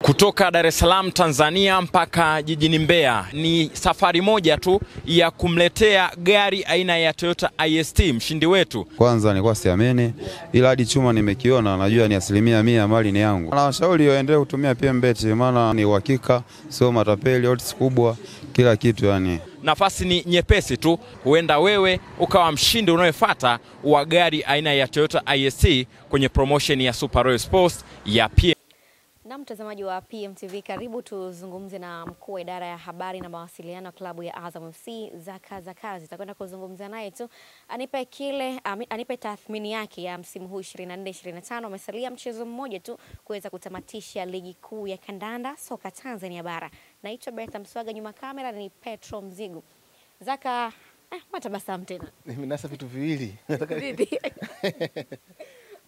Kutoka Dar es Salaam Tanzania mpaka jijini Mbeya ni safari moja tu ya kumletea gari aina ya Toyota IST mshindi wetu. Kwanza nilikuwa siamini, ila hadi chuma nimekiona najua ni 100% mali ni yangu. Nawashauri waendelee kutumia PMBet, maana ni uhakika, sio matapeli, odds kubwa, kila kitu yani. Nafasi ni nyepesi tu, huenda wewe ukawa mshindi unayefuata wa gari aina ya Toyota IST kwenye promotion ya Super Royal Sports ya PM. Na mtazamaji wa PMTV, karibu tuzungumze na mkuu wa idara ya habari na mawasiliano klabu ya Azam FC Zaka Zakazi. Tutakwenda kuzungumza naye tu anipe tathmini yake ya msimu huu 24-25. Umesalia mchezo mmoja tu kuweza kutamatisha ligi kuu ya kandanda soka Tanzania bara. Naitwa Bertha Mswaga, nyuma kamera ni Petro Mzigu. Zaka, matabasamu tena. Nimenasa vitu viwili. Vipi?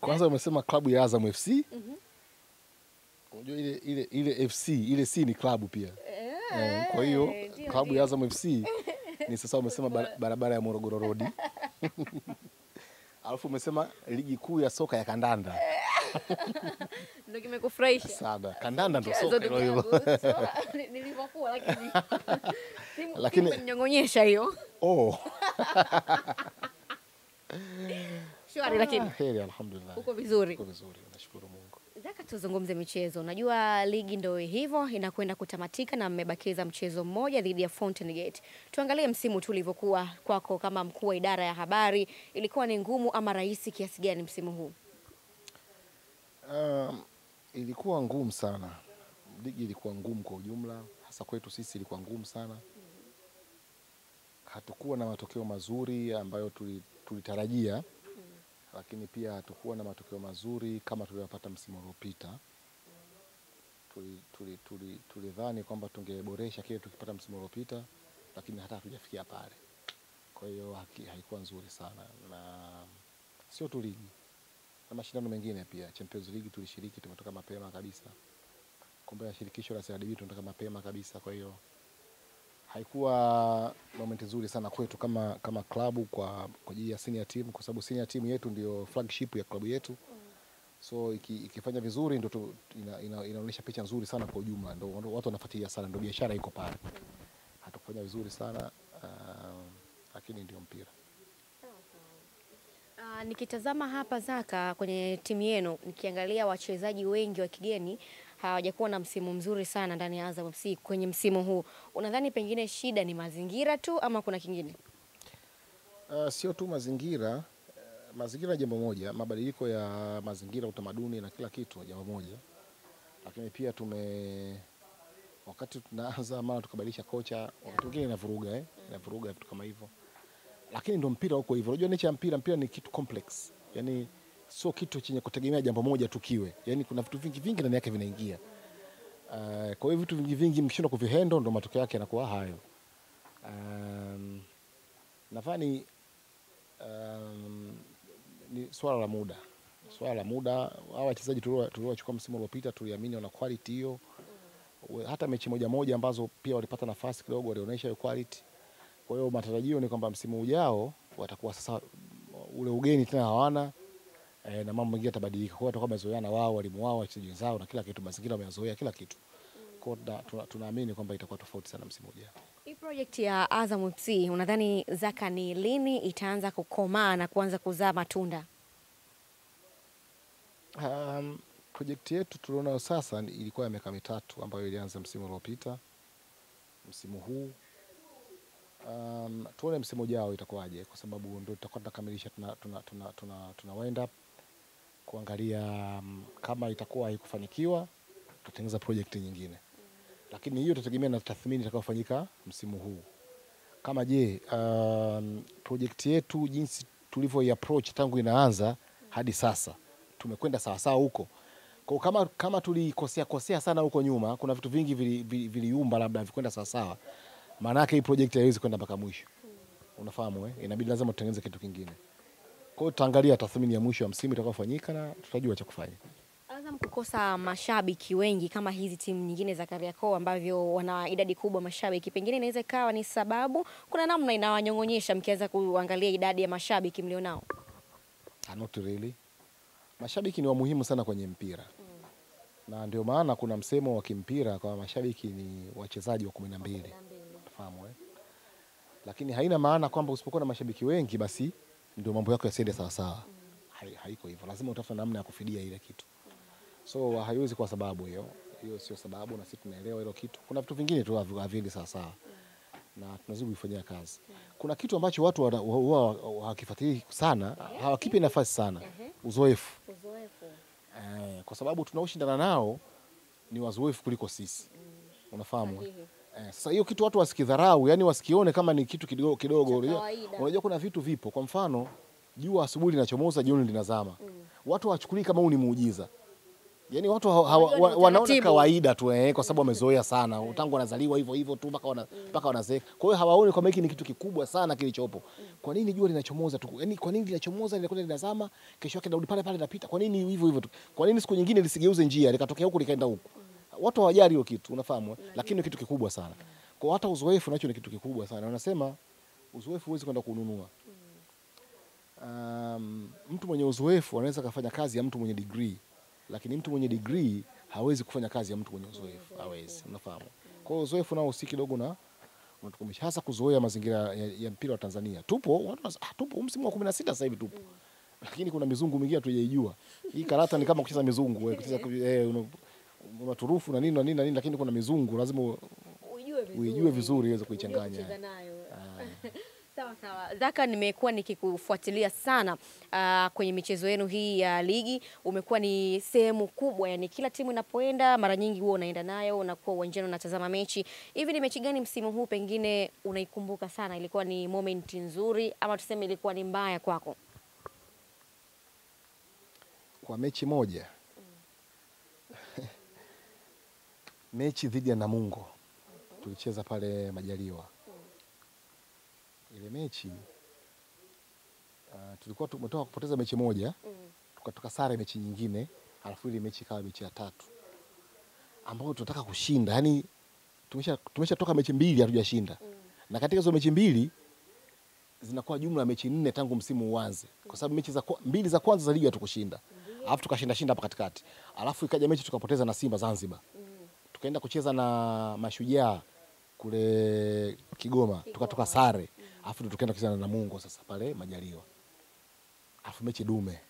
Kwanza umesema klabu ya Azam FC. Unajua ile FC, ile C ni klabu pia. Kwa hiyo klabu ya Azam FC ni sasa umesema barabara ya Morogoro Road. Alafu umesema ligi kuu ya soka ya kandanda. Ndio kimekufurahisha? Sana. Kandanda ndio soka hilo. Nilivyokuwa lakini nyongonyesha hiyo. Oh. Shwari lakini. Heri alhamdulillah. Uko vizuri? Uko vizuri, nashukuru Mungu. Zaka, tuzungumze michezo. Najua ligi ndio hivyo inakwenda kutamatika na mmebakiza mchezo mmoja dhidi ya Fountain Gate. Tuangalie msimu tu ulivyokuwa kwako kama mkuu wa idara ya habari. Ilikuwa ni ngumu ama rahisi kiasi gani msimu huu? Ilikuwa ngumu sana. Ligi ilikuwa ngumu kwa ujumla, hasa kwetu sisi ilikuwa ngumu sana. Hatukuwa na matokeo mazuri ambayo tulitarajia. Lakini pia hatukuwa na matokeo mazuri kama tuliyopata msimu uliopita. Tulidhani kwamba tungeboresha kile tukipata msimu uliopita, lakini hata hatujafikia pale. Kwa hiyo haikuwa nzuri sana, na sio tu ligi, na mashindano mengine pia. Champions League tulishiriki, tumetoka mapema kabisa. Kombe la shirikisho la CRDB tumetoka mapema kabisa. Kwa hiyo haikuwa moment nzuri sana kwetu kama klabu kwa ajili ya senior team, kwa sababu senior team yetu ndio flagship ya klabu yetu. So ikifanya vizuri ndio inaonyesha picha nzuri sana kwa ujumla, ndio watu wanafuatilia sana, ndio biashara iko pale. Hatukufanya vizuri sana, lakini ndio mpira. Nikitazama hapa Zaka kwenye timu yenu, nikiangalia wachezaji wengi wa kigeni hawajakuwa na msimu mzuri sana ndani ya Azam FC kwenye msimu huu. Unadhani pengine shida ni mazingira tu ama kuna kingine? Sio tu mazingira. Mazingira jambo moja, mabadiliko ya mazingira, utamaduni na kila kitu jambo moja. Lakini pia wakati tunaanza mara tukabadilisha kocha, wakati mwingine inavuruga inavuruga vitu kama hivyo. Lakini ndio mpira uko hivyo. Unajua nature ya mpira ni kitu complex. Yaani sio kitu chenye kutegemea jambo moja tukiwe. Yaani kuna vitu vingi ndani yake vinaingia. Kwa hiyo vitu vingi mkishindwa kuvihandle ndio matokeo yake yanakuwa hayo. Nadhani ni swala la muda. Swala la muda. Hao wachezaji tuliochukua msimu uliopita tuliamini wana quality hiyo. Hata mechi moja ambazo pia walipata nafasi kidogo walionyesha hiyo quality. Kwa hiyo matarajio ni kwamba msimu ujao watakuwa sasa ule ugeni tena hawana, na mambo mengine yatabadilika. Kwa hiyo watakuwa wamezoeana wao, walimu wao, wachezaji wenzao na kila kitu, mazingira wamezoea kila kitu. Kwa hiyo tunaamini kwamba itakuwa tofauti sana msimu ujao. Hii project ya Azam FC unadhani Zaka ni lini itaanza kukomaa na kuanza kuzaa matunda? Project yetu tulionayo sasa ilikuwa ya miaka 3 ambayo ilianza msimu uliopita. Msimu huu tuone msimu ujao itakuwaje, kwa sababu ndio tutakuwa tunakamilisha, tuna wind up kuangalia kama itakuwa haikufanikiwa tutatengeneza project nyingine. Lakini hiyo tutategemea na tathmini itakayofanyika msimu huu. Kama project yetu jinsi tulivyo approach tangu inaanza hadi sasa tumekwenda sawa sawa huko. Kwa kama tulikosea sana huko nyuma, kuna vitu vingi viliumba labda vikwenda sawa sawa. Maana yake hii project haiwezi kwenda mpaka mwisho. Unafahamu inabidi lazima tutengeneze kitu kingine. Kwa hiyo tutaangalia tathmini ya mwisho wa msimu itakayofanyika na tutajua cha kufanya. Azam kukosa mashabiki wengi kama hizi timu nyingine za Kariakoo ambavyo wana idadi kubwa mashabiki, pengine inaweza ikawa ni sababu, kuna namna inawanyongonyesha mkianza kuangalia idadi ya mashabiki mlionao? Not really. Mashabiki ni wa muhimu sana kwenye mpira. Na ndio maana kuna msemo wa kimpira kwa mashabiki ni wachezaji wa 12. Unafahamu Lakini haina maana kwamba usipokuwa na mashabiki wengi basi ndio mambo yako yasiende sawa sawa. Haiko hivyo. Lazima utafute namna ya kufidia ile kitu. So haiwezi kwa sababu hiyo. Hiyo sio sababu, na sisi tunaelewa hilo kitu. Kuna vitu vingine tu haviendi sawa sawa. Na tunazidi kufanyia kazi. Kuna kitu ambacho watu hawakifuatilii sana, hawakipi nafasi sana. Uzoefu. Kwa sababu tunaoshindana nao ni wazoefu kuliko sisi. Unafahamu? Sasa hiyo kitu watu wasikidharau, yani wasikione kama ni kitu kidogo. Unajua kuna vitu vipo. Kwa mfano, jua asubuhi linachomoza, jioni linazama. Watu hawachukulii kama huu ni muujiza. Yani watu wanaona kawaida tu kwa sababu wamezoea sana. Tangu wanazaliwa hivyo tu mpaka wanazeeka. Kwa hiyo hawaoni kama hiki ni kitu kikubwa sana kilichopo. Kwa nini jua linachomoza tu? Yani kwa nini linachomoza linakwenda linazama, kesho yake linarudi pale linapita? Kwa nini hivyo tu? Kwa nini siku nyingine lisigeuze njia likatokea huku likaenda huku? Watu hawajali hiyo kitu, unafahamu? Lakini ni kitu kikubwa sana. Kwa hata uzoefu nacho ni kitu kikubwa sana. Wanasema uzoefu huwezi kwenda kununua. Mtu mwenye uzoefu anaweza kufanya kazi ya mtu mwenye degree, lakini mtu mwenye degree hawezi kufanya kazi ya mtu mwenye uzoefu. Hawezi, unafahamu? Kwa hiyo uzoefu nao si kidogo na unatukumisha hasa kuzoea mazingira ya mpira wa Tanzania. Tupo msimu wa 16 sasa hivi tupo. Lakini kuna mizungu mingine tujaijua. Hii karata ni kama kucheza mizungu, kucheza unaturufu na nini, lakini kuna mizungu lazima uijue vizuri iweze kuichanganya. Sawa. Zaka, nimekuwa nikikufuatilia sana kwenye michezo yenu hii ya ligi. Umekuwa ni sehemu kubwa, yani kila timu inapoenda mara nyingi huwa unaenda nayo, unakuwa uwanjani unatazama mechi. Hivi ni mechi gani msimu huu pengine unaikumbuka sana? Ilikuwa ni moment nzuri ama tuseme ilikuwa ni mbaya kwako? Kwa mechi moja. Mechi dhidi ya Namungo. Tulicheza pale Majaliwa. Ile mechi tulikuwa tumetoka kupoteza mechi moja, tukatoka sare mechi nyingine, alafu ile mechi ikawa mechi ya 3 ambayo tunataka kushinda. Yani tumeshatoka mechi 2 hatujashinda. Na katika hizo mechi 2 zinakuwa jumla mechi 4 tangu msimu uanze. Kwa sababu mechi za 2 za kwanza za ligi hatukushinda. Alafu tukashinda hapa katikati. Alafu ikaja mechi tukapoteza na Simba Zanzibar. Tukaenda kucheza na Mashujaa kule Kigoma, tukatoka sare. Alafu tukaenda kucheza na Namungo sasa pale Majaliwa. Alafu mechi dume.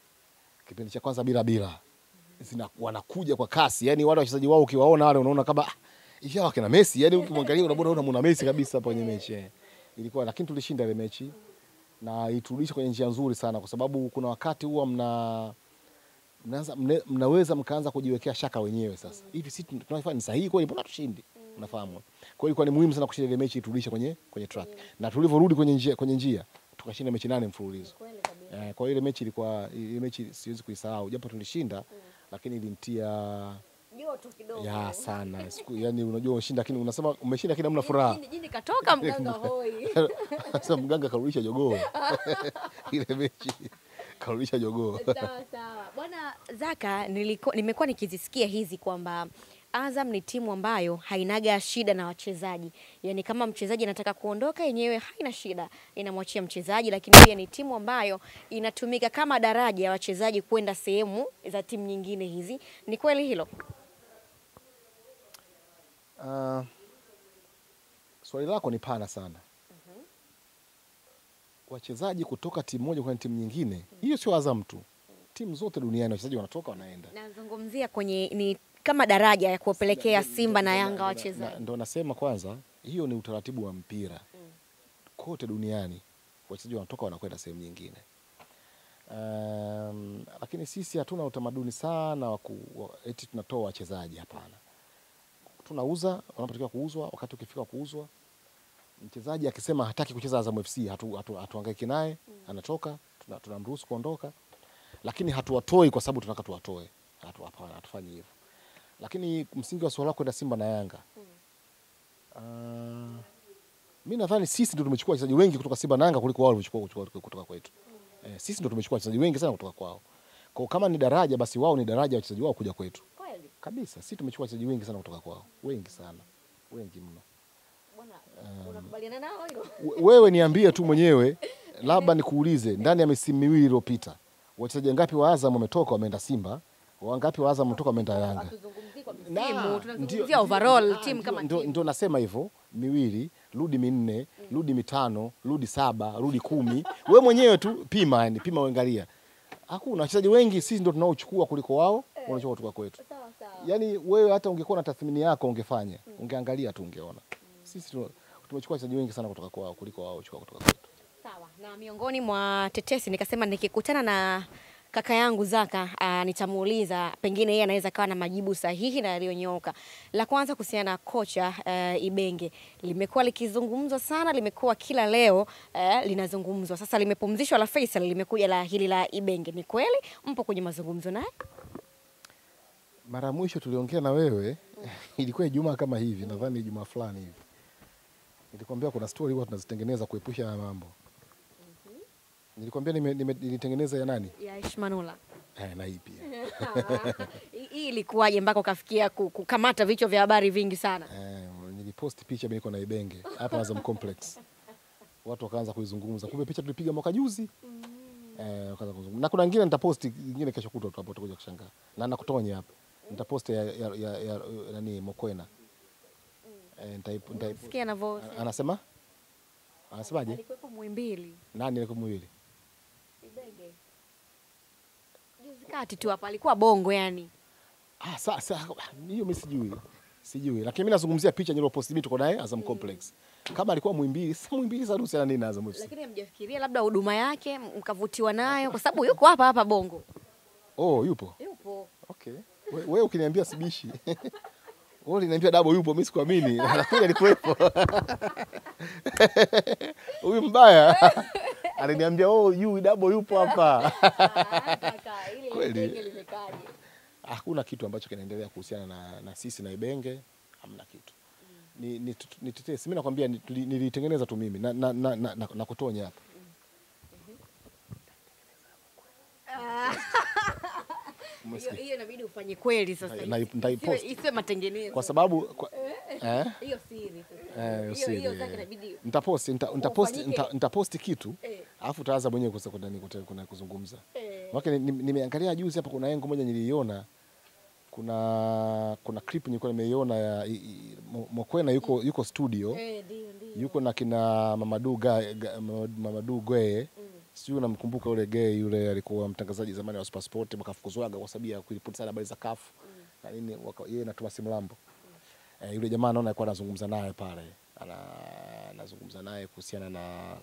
Kipindi cha kwanza bila. Wanakuja kwa kasi. Yani wale wachezaji wao ukiwaona wale unaona kama hivi hawa kina Messi. Yani ukimwangalia unaona Messi kabisa hapo kwenye mechi. Ilikuwa, lakini tulishinda ile mechi na iturudisha kwenye njia nzuri sana, kwa sababu kuna wakati huwa mnaweza mkaanza kujiwekea shaka wenyewe sasa. Hivi sisi tunafanya ni sahihi kweli, mbona tushindi? Unafahamu? Kwa hiyo ilikuwa ni muhimu sana kushinda ile mechi iturudishe kwenye track. Na tulivyorudi kwenye njia tukashinda mechi 8 mfululizo. Kwa hiyo ile mechi siwezi kuisahau. Japo tulishinda lakini ilimtia joto kidogo. Ya sana. Yani unajua unashinda lakini unasema umeshinda lakini hamna furaha. Jini katoka mganga hoi. Sasa mganga karudisha jogoo. Ile mechi karudisha jogoo. Sawa. Bwana Zaka, nimekuwa nikizisikia hizi kwamba Azam ni timu ambayo hainaga shida na wachezaji. Yani kama mchezaji anataka kuondoka yenyewe haina shida, inamwachia mchezaji, lakini pia ni timu ambayo inatumika kama daraja ya wachezaji kwenda sehemu za timu nyingine hizi. Ni kweli hilo? Swali lako ni pana sana. Wachezaji kutoka timu moja kwenda timu nyingine, hiyo sio Azam tu. Timu zote duniani wachezaji wanatoka wanaenda. Nazungumzia ni kama daraja ya kuwapelekea Simba na Yanga wachezaji. Ndio nasema kwanza, hiyo ni utaratibu wa mpira. Kote duniani wachezaji wanatoka wanakwenda sehemu nyingine. Lakini sisi hatuna utamaduni sana eti tunatoa wachezaji, hapana. Tunauza wanapotakiwa kuuzwa, wakati ukifika kuuzwa. Mchezaji akisema hataki kucheza Azam FC, hatuhangaiki naye, anatoka, tunamruhusu kuondoka. Lakini hatuwatoi kwa sababu tunataka tuwatoe. Hapana, hatufanyi hivyo. Lakini msingi wa swala kwenda Simba na Yanga. Mimi nadhani sisi ndio tumechukua wachezaji wengi kutoka Simba na Yanga kuliko wao walichukua kutoka kwetu. Sisi ndio tumechukua wachezaji wengi sana kutoka kwao. Kwa kama ni daraja basi wao ni daraja wachezaji wao kuja kwetu. Kweli? Kabisa, sisi tumechukua wachezaji wengi sana kutoka kwao. Wengi sana. Wengi mno. Bwana, unakubaliana nao hilo? Wewe niambie tu mwenyewe, labda nikuulize, ndani ya misimu 2 iliyopita wachezaji ngapi wa Azam wametoka wameenda Simba Wangapi wa Azam kutoka wameenda Yanga? Hatuzungumzii kwa msimu, tunazungumzia overall team kama team. Ndio nasema hivyo, miwili, rudi minne, rudi mitano, rudi 7, rudi 10. Wewe mwenyewe tu pima, yani pima uangalia. Hakuna wachezaji wengi sisi ndio tunaochukua kuliko wao, wanachukua kutoka kwetu. Sawa sawa. Yaani wewe hata ungekuwa na tathmini yako ungefanya, ungeangalia tu ungeona. Sisi tumechukua wachezaji wengi sana kutoka kwao kuliko wao kuchukua kutoka kwetu. Sawa. Na miongoni mwa tetesi nikasema nikikutana na kaka yangu Zaka nitamuuliza, pengine yeye anaweza kawa na majibu sahihi na yaliyonyooka. La kwanza kuhusiana na kocha Ibenge, limekuwa likizungumzwa sana, limekuwa kila leo linazungumzwa. Sasa limepumzishwa la Faisal, limekuja la hili la Ibenge. Ni kweli mpo kwenye mazungumzo naye? Mara mwisho tuliongea na wewe ilikuwa Ijumaa kama hivi, nadhani Ijumaa fulani hivi. Nilikwambia kuna story huwa tunazitengeneza kuepusha na mambo. Nilikwambia nilitengeneza ya nani? Ya Ishmanula. Na hii pia. Hii ilikuwaje mpaka ukafikia kukamata vichwa vya habari vingi sana? Nilipost picha niko na Ibenge hapa Azam Complex. Watu wakaanza kuizungumza. Kumbe picha tulipiga mwaka juzi. Wakaanza kuzungumza. Na kuna nyingine nitapost nyingine kesho kutwa tu hapo utakuja kushangaa. Na nakutonya hapa. Nitapost ya nani Mokwena. Sikia na voice. Anasema? Anasemaje? Alikuwepo Muhimbili. Nani alikuwa Muhimbili? Ibenge. Juzi kati tu hapa alikuwa Bongo yani. Sasa hiyo mimi sijui. Lakini mimi nazungumzia picha niliyopost mimi tuko naye Azam Complex. Kama alikuwa Muhimbili, sasa Muhimbili sasa ruhusa nini na Azam FC? Lakini hamjafikiria labda huduma yake mkavutiwa nayo kwa sababu yuko hapa Bongo. Oh, yupo. Yupo. Okay. Wewe ukiniambia sibishi. Wewe uliniambia Dabo yupo, mimi sikuamini. Lakini alikuwepo. Huyu mbaya. Aliniambia Dabo yupo hapa. Kweli. Hakuna kitu ambacho kinaendelea kuhusiana na sisi na Ibenge, hamna kitu. Ni tetesi. Mimi nakwambia nilitengeneza tu mimi na kutonya hapa. Hiyo inabidi ufanye kweli sasa. Isiwe matengenezo. Kwa sababu hiyo siri sasa. Hiyo zake inabidi nitapost kitu alafu utaanza mwenyewe kuna kuzungumza. Maana nimeangalia juzi hapa kuna yengo moja niliiona, kuna clip nilikuwa nimeiona ya Mokwena yuko studio. Yuko na kina Mamadou Gwe. Sijui unamkumbuka yule gay yule alikuwa mtangazaji zamani wa Super Sport makafukuzwaga kwa sababu ya kuripoti sana habari za CAF. Na nini yeye na Thomas Mlambo. Yule jamaa naona alikuwa anazungumza naye pale. Anazungumza naye kuhusiana na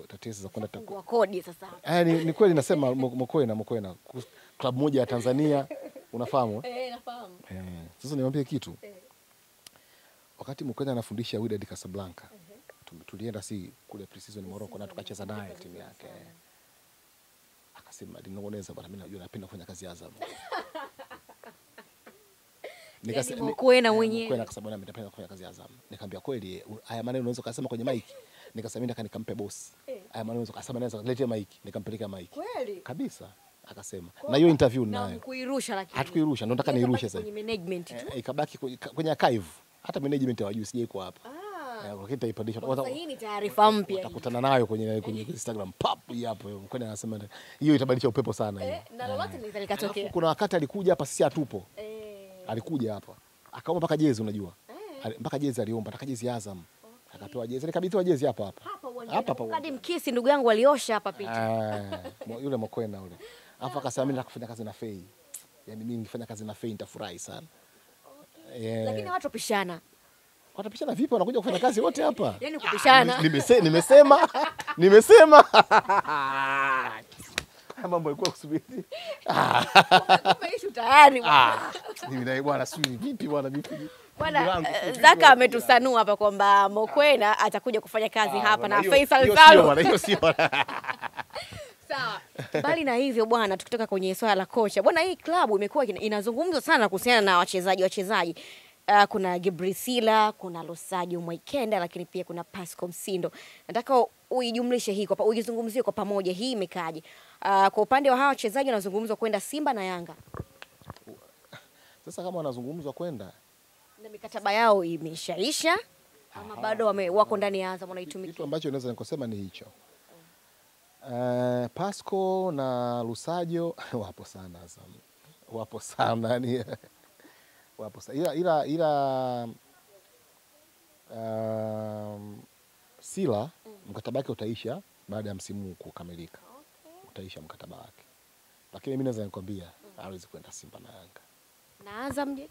tetesi za kwenda kwa kodi sasa. Ni kweli nasema Mokwena klabu moja ya Tanzania unafahamu? Nafahamu. Sasa niwaambie kitu. Wakati Mokwena anafundisha Wydad Casablanca. Tulienda kule pre-season Morocco na tukacheza naye timu yake. Akasema alinong'oneza bwana, mimi najua napenda kufanya kazi ya Azam. Nikasema Mokwena mwenyewe. Mokwena akasema mimi napenda kufanya kazi ya Azam. Nikamwambia kweli haya maneno unaweza kusema kwenye mic. Nikasema mimi nikampe boss. Haya maneno unaweza kusema naweza kuleta mic, nikampeleka mic. Kweli? Kabisa. Akasema. Na hiyo interview nayo. Na kuirusha lakini. Hatukuirusha, ndio nataka niirushe sasa. Kwenye management tu. Ikabaki kwenye archive. Hata management hawajui sije iko hapa. Wakati itaipandisha hii ni taarifa mpya. Utakutana nayo kwenye Instagram pop hapo. Kwani anasema hiyo itabadilisha upepo sana hiyo. Na lolote linaweza likatokea. Kuna wakati alikuja hapa sisi hatupo. Alikuja hapa. Akaomba mpaka jezi unajua. Mpaka jezi aliomba, mpaka jezi ya Azam. Akapewa jezi, nikabidhiwa jezi hapa. Hapa. Hadi mkisi ndugu yangu aliosha hapa picha. Yule Mokwena yule. Alafu akasema mimi nakufanya kazi na Fei. Yaani mimi nikifanya kazi na Fei nitafurahi sana. Lakini watu pishana. Watapishana vipi? Wanakuja kufanya kazi wote hapa. Yaani kupishana. Nimesema. Mambo yalikuwa kusubiri. Kama issue tayari bwana. Mimi na bwana sijui vipi bwana vipi. Bwana Zaka ametusanua hapa kwamba Mokwena atakuja kufanya kazi hapa na Faisal Salum. Hiyo sio. Sawa. Bali na hivyo bwana, tukitoka kwenye swala la kocha. Bwana, hii klabu imekuwa inazungumzwa sana kuhusiana na wachezaji. Kuna Gebrisila, kuna Losajo Mwaikenda, lakini pia kuna Pascal Msindo. Nataka uijumlishe hii uizungumzie kwa pamoja, hii imekaje? Kwa upande wa hawa wachezaji wanazungumzwa kwenda Simba na Yanga. Sasa kama wanazungumzwa kwenda na mikataba yao imeshaisha ama bado wako ndani ya Azam wanaitumia? Kitu ambacho naweza nikosema ni hicho. Pascal na Losajo wapo sana Azam. Wapo sana yani. Wapo sana. Ila Sila mkataba wake utaisha baada ya msimu kukamilika. Okay. Utaisha mkataba wake. Lakini mimi naweza nikwambia hawezi kwenda Simba na Yanga. Na Azam je?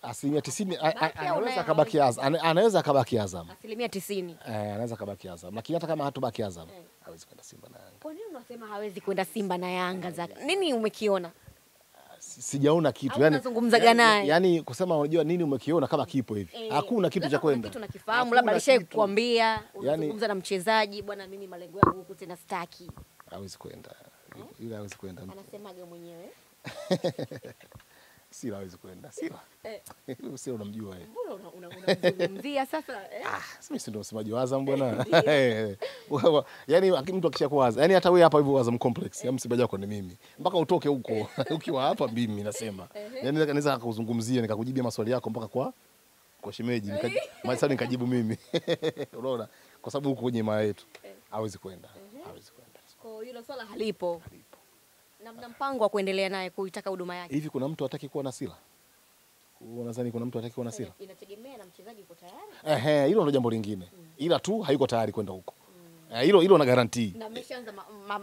90% anaweza kabaki Azam. Anaweza kabaki Azam. 90%. Anaweza kabaki Azam. Lakini hata kama hatobaki Azam, hawezi kwenda Simba na Yanga. Kwa nini unasema hawezi kwenda Simba na Yanga Zaka? Nini umekiona? Sijaona kitu. Yani unazungumzaga naye. Yani kusema unajua nini umekiona kama kipo hivi. Hakuna kitu cha kwenda. Kitu nakifahamu, labda alishakuambia, unazungumza na mchezaji, bwana mimi malengo yangu huko tena staki. Hawezi kwenda. Yule hawezi kwenda. Anasemaga mwenyewe. Sila hawezi kwenda. Sila. Sila unamjua wewe. Mbona unamzungumzia sasa? Mimi si ndio msemaji wa Azam bwana. Yaani mtu akishakuwa Azam. Yaani hata wewe hapa hivyo Azam Complex, ya msemaji wako ni mimi. Mpaka utoke huko. Ukiwa hapa mimi nasema. Yaani naweza kukuzungumzia nikakujibia maswali yako mpaka kwa shemeji. Maswali nikajibu mimi. Unaona? Kwa sababu huko kwenye maya yetu. Hawezi kwenda. Hawezi kwenda. Kwa hiyo swala halipo. Na mna mpango wa kuendelea naye kuitaka huduma yake. Hivi kuna mtu hataki kuwa na Sila? Unadhani kuna mtu hataki kuwa na Sila? Inategemea na mchezaji yuko tayari. Hilo ndio jambo lingine. Ila tu hayuko tayari kwenda huko. Hilo na guarantee. Na mmeshaanza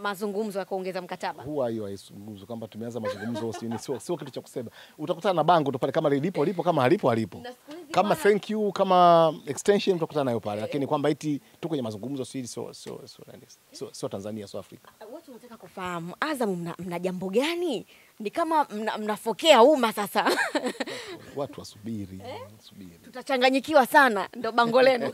mazungumzo ya kuongeza mkataba. Huwa hiyo haizungumzo kwamba tumeanza mazungumzo sio kitu cha kusema. Utakutana na bango tu pale kama lipo kama halipo. Kama thank you kama extension utakutana nayo pale, lakini kwamba eti tu kwenye mazungumzo sio Tanzania, sio Afrika. Watu wanataka kufahamu Azam mna jambo gani? Ni kama mnafokea umma sasa. Watu wasubiri. Tutachanganyikiwa sana ndio bango lenu.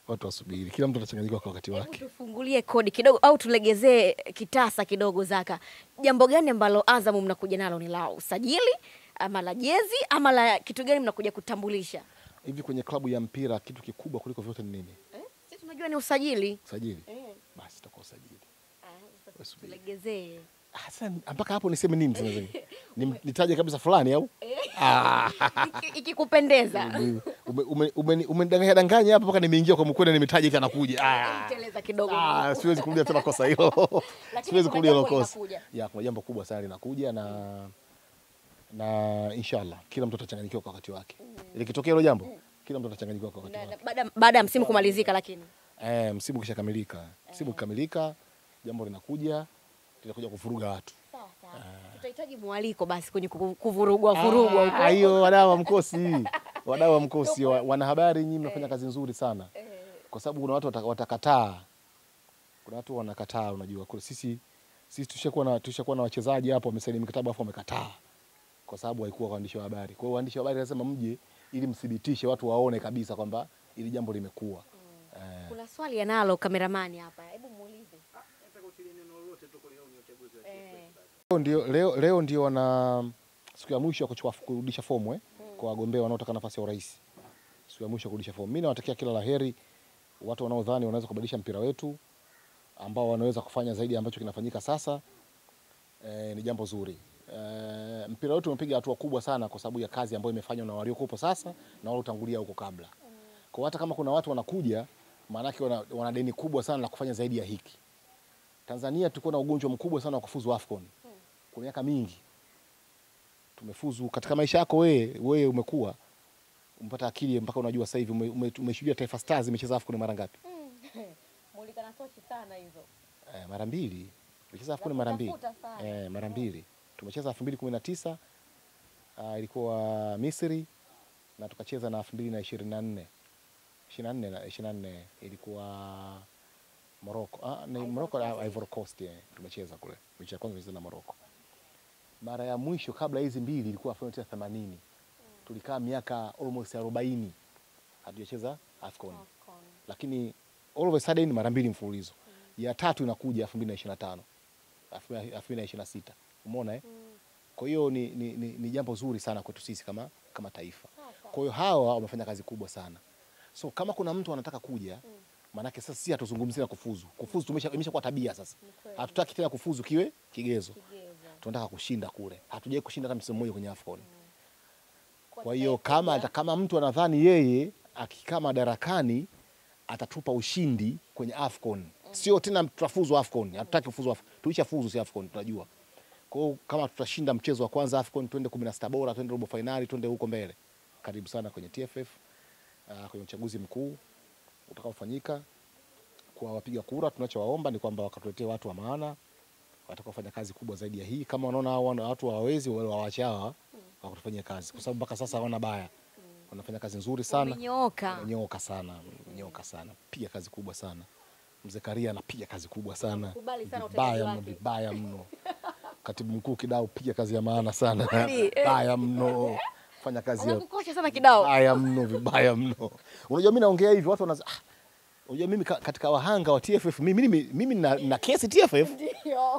Watu wasubiri. Kila mtu atachanganyikiwa kwa wakati wake. Tufungulie kodi kidogo au tulegezee kitasa kidogo Zaka. Jambo gani ambalo Azam mnakuja nalo, ni la usajili ama la jezi ama la kitu gani mnakuja kutambulisha? Hivi kwenye klabu ya mpira kitu kikubwa kuliko vyote ni nini? Sisi tunajua ni usajili. Usajili? Basi itakuwa usajili. Tulegezee. Sasa mpaka hapo niseme nini sasa? Nitaje kabisa fulani au? Ikikupendeza. Umedanganya hapa mpaka nimeingia kwa mkwenda nimetaja hivi anakuja. Teleza kidogo. Siwezi kurudia tena kosa hilo. Siwezi kurudia hilo kosa. Kuna jambo kubwa sana linakuja na inshallah kila mtu atachanganyikiwa kwa wakati wake. Likitokea hilo jambo, kila mtu atachanganyikiwa kwa wakati wake. Baada ya msimu kumalizika lakini. Msimu kishakamilika. Msimu kikamilika, jambo linakuja kuvuruga watu. Tutahitaji mwaliko basi kwenye kuvurugwa huko. Hiyo wadau wa mkosi, wanahabari nyinyi mnafanya kazi nzuri sana. Kwa sababu kuna watu watakataa. Kuna watu wanakataa, unajua. Kwa sisi tushakuwa na wachezaji hapo wamesaini mikataba afu wamekataa. Kwa sababu haikuwa kwa waandishi wa habari. Kwa hiyo waandishi wa habari lazima mje ili mthibitishe, watu waone kabisa kwamba ili jambo limekuwa. Kuna swali analo kameramani hapa. Hebu muulize. Leo ndio wana siku ya mwisho ya kurudisha fomu kwa wagombea wanaotaka nafasi ya urais. Siku ya mwisho kurudisha fomu. Mimi nawatakia kila laheri watu wanaodhani wanaweza kubadilisha mpira wetu, ambao wanaweza kufanya zaidi ambacho kinafanyika sasa. Ni jambo zuri. Mpira wetu umepiga hatua kubwa sana kwa sababu ya kazi ambayo imefanywa na waliokuwepo sasa na waliotangulia huko kabla. Kwa hata kama kuna watu wanakuja, maana yake wana deni kubwa sana la kufanya zaidi ya hiki. Tanzania tuko na ugonjwa mkubwa sana wa kufuzu AFCON. Kwa miaka mingi tumefuzu. Katika maisha yako wewe umekuwa umpata akili mpaka unajua sasa hivi umeshuhudia Taifa Stars imecheza AFCON mara ngapi? Mulikana tochi sana hizo. Mara 2. Tumecheza AFCON mara 2. Mara 2. Tumecheza 2019 ilikuwa Misri, na tukacheza na 2024. 24 ilikuwa Morocco. Morocco, Ivory Coast. Tumecheza kule. Mechi ya kwanza tumecheza na Morocco. Mara ya mwisho kabla hizi mbili ilikuwa 1980. Tulikaa miaka almost 40 hatujacheza AFCON. Lakini all of a sudden mara 2 mfululizo. Ya tatu inakuja 2025. 2026. Umeona Kwa hiyo ni jambo zuri sana kwetu sisi kama taifa. Kwa hiyo hawa wamefanya kazi kubwa sana. So kama kuna mtu anataka kuja, manake sasa sisi hatuzungumzia kufuzu. Kufuzu imeshakuwa tabia sasa. Hatutaki tena kufuzu kiwe kigezo. Tunataka kushinda kule. Hatujai kushinda hata msimu mmoja kwenye AFCON. Kwa hiyo kama mtu anadhani yeye akikaa madarakani atatupa ushindi kwenye AFCON. Sio tena tutafuzu AFCON. Hatutaki kufuzu AFCON. Tulishafuzu si AFCON tunajua. Kwa hiyo kama tutashinda mchezo wa kwanza AFCON, twende 16 bora, twende robo finali, twende huko mbele. Karibu sana kwenye TFF, kwenye uchaguzi mkuu utakaofanyika. Kwa wapiga kura, tunachowaomba ni kwamba wakatuletee watu wa maana watakaofanya kazi kubwa zaidi ya hii. Kama wanaona watu hawawezi, wale waache hawa wakatufanyia kazi, kwa sababu mpaka sasa hawana baya. Wanafanya kazi nzuri sana. Wamenyooka sana. Piga kazi kubwa sana. Mzee Karia anapiga kazi kubwa sana. Vibaya mno. Katibu mkuu Kidao piga kazi ya maana sana. Vibaya mno. Fanya kazi ya kukosha sana Kidao. Vibaya mno. Unajua mimi naongea hivi watu wanaanza unajua mimi katika wahanga wa TFF mimi na kesi TFF.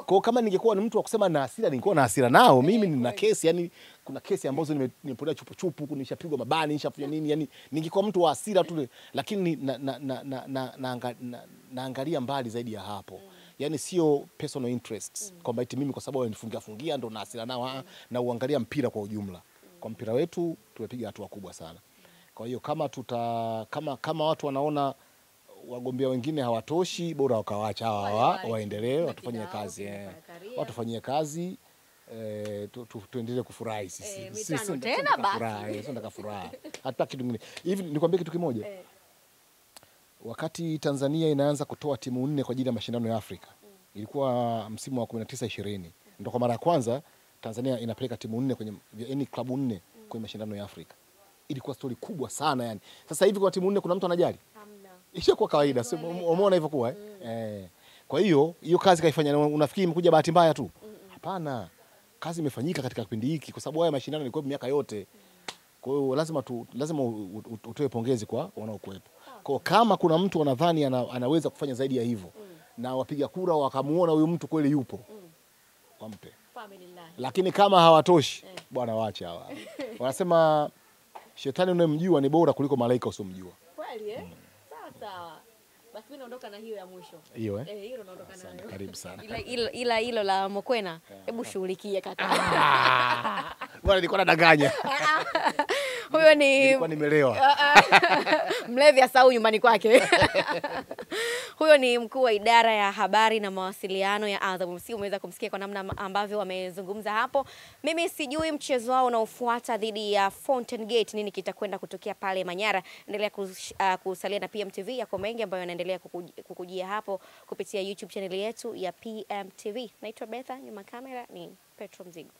Kwa kama ningekuwa ni mtu wa kusema na hasira ningekuwa na hasira nao. Mimi nina kesi, yani kuna kesi ambazo nimepolea chupu nishapigwa mabani, nishafanya nini, yani ningekuwa mtu wa hasira tu, lakini naangalia mbali zaidi ya hapo. Yani sio personal interests kwamba eti mimi kwa sababu wanifungia ndo na hasira nao, na uangalia mpira kwa ujumla. Kwa mpira wetu tumepiga hatua kubwa sana. Kwa hiyo kama watu wanaona wagombea wengine hawatoshi, bora wakawaacha hawa waendelee watufanyie kazi. Watufanyie kazi, tuendelee kufurahi sisi. Sisi tena basi. Sasa furaha. Hata kitu kingine. Hivi nikwambie kitu kimoja. Wakati Tanzania inaanza kutoa timu 4 kwa ajili ya mashindano ya Afrika. Ilikuwa msimu wa 19-20. Ndio kwa mara ya kwanza Tanzania inapeleka timu 4 kwenye klabu 4 kwenye mashindano ya Afrika. Ilikuwa story kubwa sana yani. Sasa hivi kwa timu 4 kuna mtu anajali? Ishakuwa kawaida. Umeona hivyo kuwa Kwa hiyo kazi kaifanya. Unafikiri imekuja bahati mbaya tu? Hapana. Kazi imefanyika katika kipindi hiki kwa sababu haya mashindano yalikuwa miaka yote. Kwa hiyo lazima utoe pongezi kwa wanaokuepo. Kwa kama kuna mtu anadhani anaweza kufanya zaidi ya hivyo na wapiga kura wakamuona huyu mtu kweli yupo, wampe. Lakini kama hawatoshi, bwana waache hawa. Wanasema shetani unayemjua ni bora kuliko malaika usiyomjua. Kweli Sawa. Basi mimi naondoka na hiyo ya mwisho. Hiyo Hilo naondoka nayo. Karibu sana. Ila hilo la Mokwena, hebu shughulikie kaka. Bwana nilikuwa nadanganya. Huyo nilikuwa nimelewa. Mlevi asahau nyumbani kwake. Huyo ni mkuu wa idara ya habari na mawasiliano ya Azam FC. Umeweza kumsikia kwa namna ambavyo wamezungumza hapo. Mimi sijui mchezo wao unaofuata dhidi ya Fountain Gate nini kitakwenda kutokea pale Manyara. Endelea kusalia na PMTV yako mengi ambayo yanaendelea kukujia hapo kupitia YouTube channel yetu ya PMTV. Naitwa Betha, nyuma kamera ni Petro Mzigo.